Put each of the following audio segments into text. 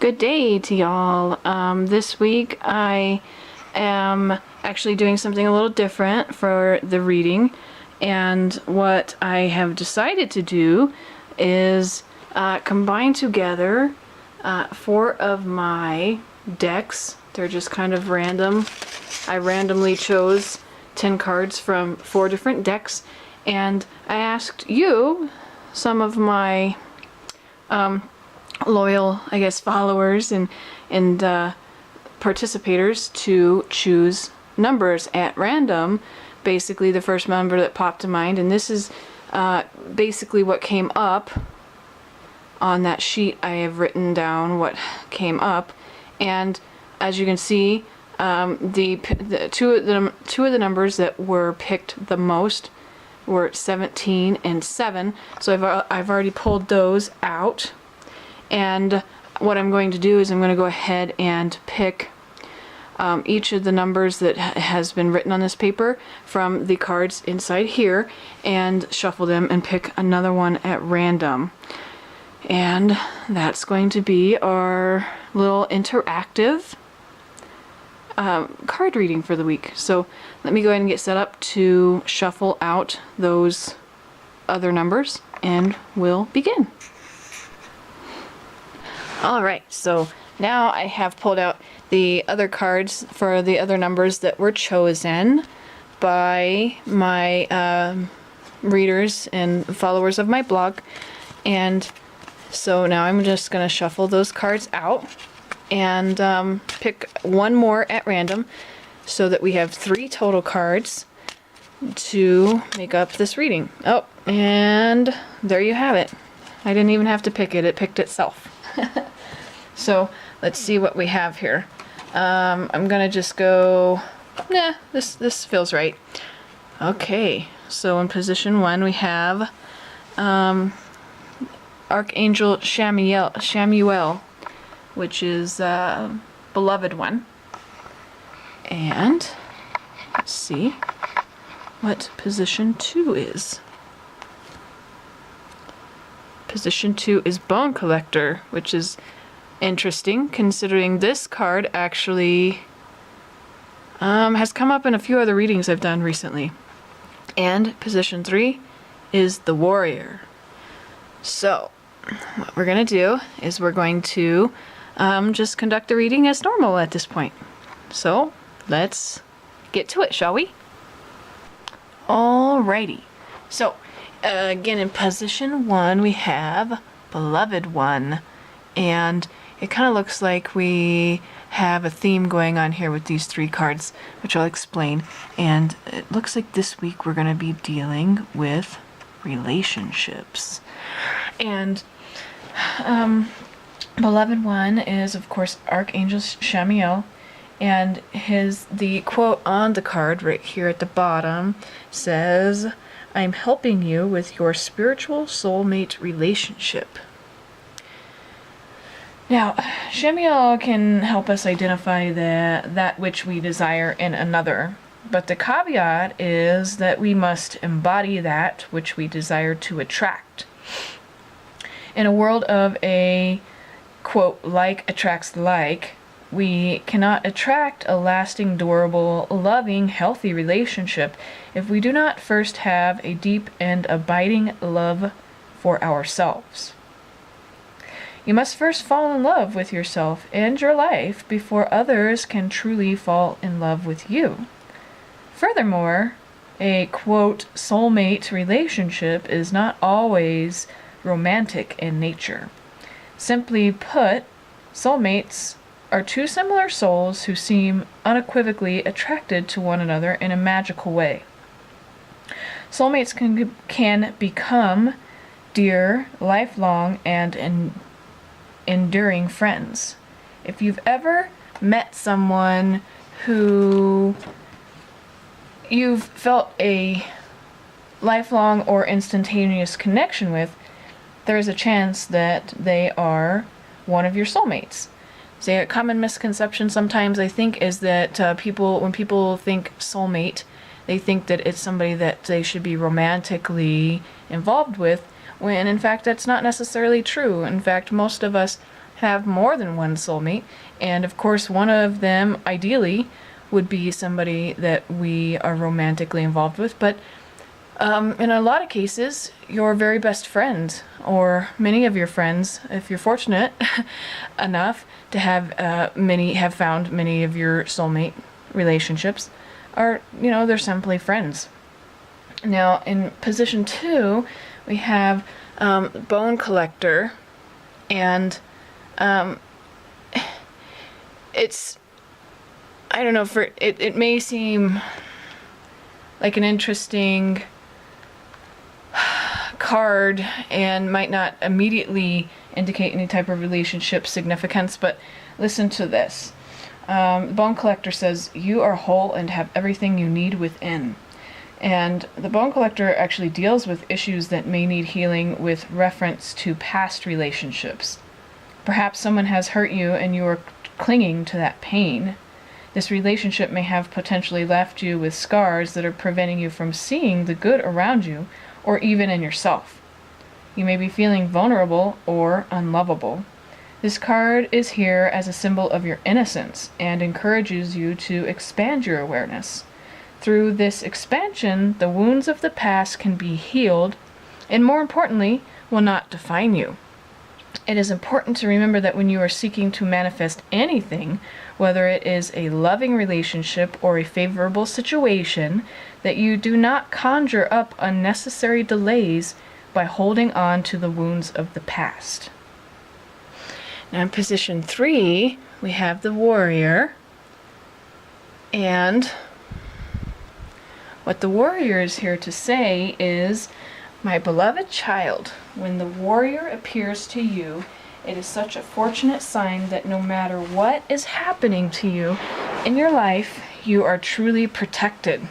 Good day to y'all. This week I am actually doing something a little different for the reading, and what I have decided to do is combine together four of my decks. They're just kind of random. I randomly chose 10 cards from 4 different decks, and I asked you, some of my loyal, I guess, followers and participators, to choose numbers at random. Basically, the first number that popped to mind, and this is basically what came up on that sheet. I have written down what came up, and as you can see, the two of the numbers that were picked the most were 17 and 7. So I've already pulled those out. And what I'm going to do is I'm going to go ahead and pick each of the numbers that has been written on this paper from the cards inside here and shuffle them and pick another one at random. And that's going to be our little interactive card reading for the week. So let me go ahead and get set up to shuffle out those other numbers, and we'll begin. Alright, so now I have pulled out the other cards for the other numbers that were chosen by my readers and followers of my blog. And so now I'm just going to shuffle those cards out and pick one more at random so that we have 3 total cards to make up this reading. Oh, and there you have it. I didn't even have to pick it, it picked itself. So let's see what we have here. I'm gonna just go, nah, this feels right. Okay, so in position 1 we have Archangel Chamuel, which is beloved one. And let's see what position 2 is. Position 2 is Bone Collector, which is interesting considering this card actually has come up in a few other readings I've done recently. And position 3 is the Warrior. So what we're going to do is we're going to just conduct the reading as normal at this point. So let's get to it, shall we? Alrighty. So again, in position 1 we have Beloved One, and it kind of looks like we have a theme going on here with these 3 cards, which I'll explain. And it looks like this week we're going to be dealing with relationships. And Beloved One is, of course, Archangel Chamuel, and the quote on the card right here at the bottom says, "I'm helping you with your spiritual soulmate relationship." Now, Chamuel can help us identify that which we desire in another, but the caveat is that we must embody that which we desire to attract. In a world of a, quote, like attracts like, we cannot attract a lasting, durable, loving, healthy relationship if we do not first have a deep and abiding love for ourselves. You must first fall in love with yourself and your life before others can truly fall in love with you. Furthermore, a, quote, soulmate relationship is not always romantic in nature. Simply put, soulmates are 2 similar souls who seem unequivocally attracted to one another in a magical way. Soulmates can become dear, lifelong, and enduring friends. If you've ever met someone who you've felt a lifelong or instantaneous connection with, there is a chance that they are one of your soulmates. So a common misconception sometimes, I think, is that when people think soulmate, they think that it's somebody that they should be romantically involved with, when in fact that's not necessarily true. In fact, most of us have more than one soulmate, and of course, one of them ideally would be somebody that we are romantically involved with, but in a lot of cases, your very best friend, or many of your friends, if you're fortunate enough to have found many of your soulmate relationships, are, they're simply friends. Now, in position 2, we have Bone Collector, and it's, I don't know, it may seem like an interesting card and might not immediately indicate any type of relationship significance, but listen to this. The Bone Collector says, "You are whole and have everything you need within." And the Bone Collector actually deals with issues that may need healing with reference to past relationships. Perhaps someone has hurt you and you are clinging to that pain. This relationship may have potentially left you with scars that are preventing you from seeing the good around you or even in yourself. You may be feeling vulnerable or unlovable. This card is here as a symbol of your innocence and encourages you to expand your awareness. Through this expansion, the wounds of the past can be healed and, more importantly, will not define you. It is important to remember that when you are seeking to manifest anything, whether it is a loving relationship or a favorable situation, that you do not conjure up unnecessary delays by holding on to the wounds of the past. Now in position 3, we have the Warrior. And what the Warrior is here to say is, "My beloved child, when the Warrior appears to you, it is such a fortunate sign that no matter what is happening to you in your life, you are truly protected."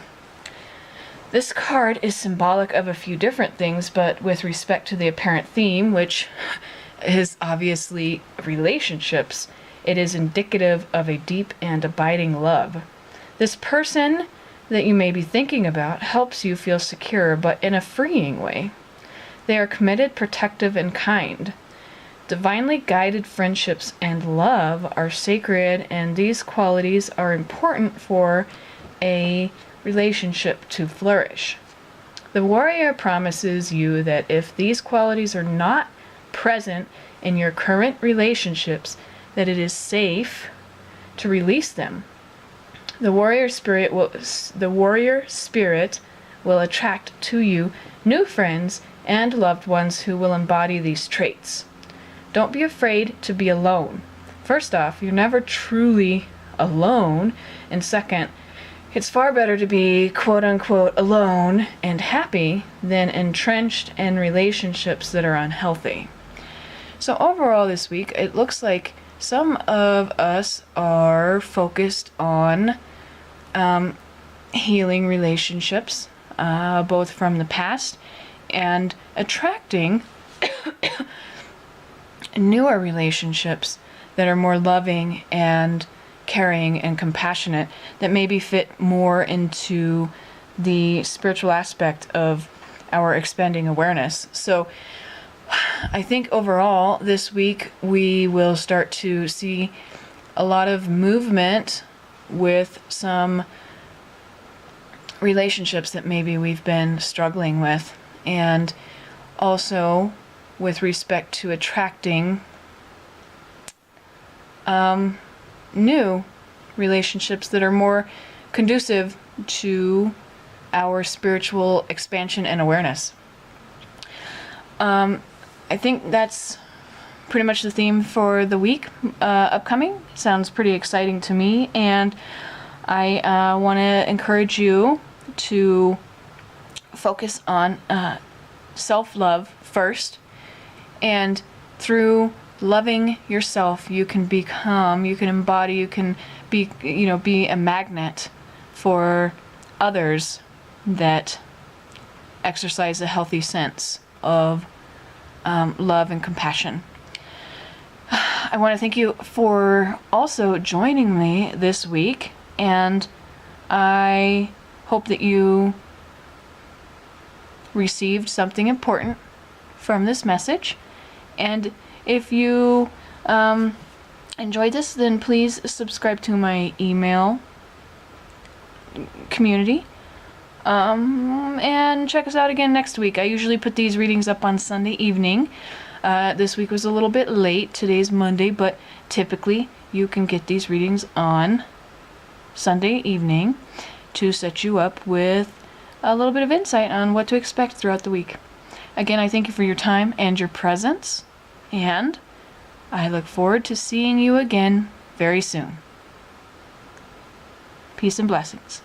This card is symbolic of a few different things, but with respect to the apparent theme, which is obviously relationships, it is indicative of a deep and abiding love. This person that you may be thinking about helps you feel secure, but in a freeing way. They are committed, protective, and kind. Divinely guided friendships and love are sacred, and these qualities are important for a relationship to flourish. The Warrior promises you that if these qualities are not present in your current relationships, that it is safe to release them. The warrior spirit will attract to you new friends and loved ones who will embody these traits. Don't be afraid to be alone. First off, you're never truly alone, and second, it's far better to be quote-unquote alone and happy than entrenched in relationships that are unhealthy. So overall this week, it looks like some of us are focused on healing relationships, both from the past and attracting newer relationships that are more loving and caring and compassionate, that maybe fit more into the spiritual aspect of our expanding awareness. So I think overall this week we will start to see a lot of movement with some relationships that maybe we've been struggling with, and also with respect to attracting new relationships that are more conducive to our spiritual expansion and awareness. I think that's pretty much the theme for the week upcoming. Sounds pretty exciting to me, and I want to encourage you to focus on self-love first, and through loving yourself, you can embody, you can be a magnet for others that exercise a healthy sense of love and compassion. I want to thank you for also joining me this week, and I hope that you received something important from this message. And if you enjoyed this, then please subscribe to my email community. And check us out again next week. I usually put these readings up on Sunday evening. This week was a little bit late. Today's Monday, but typically you can get these readings on Sunday evening to set you up with a little bit of insight on what to expect throughout the week. Again, I thank you for your time and your presence, and I look forward to seeing you again very soon. Peace and blessings.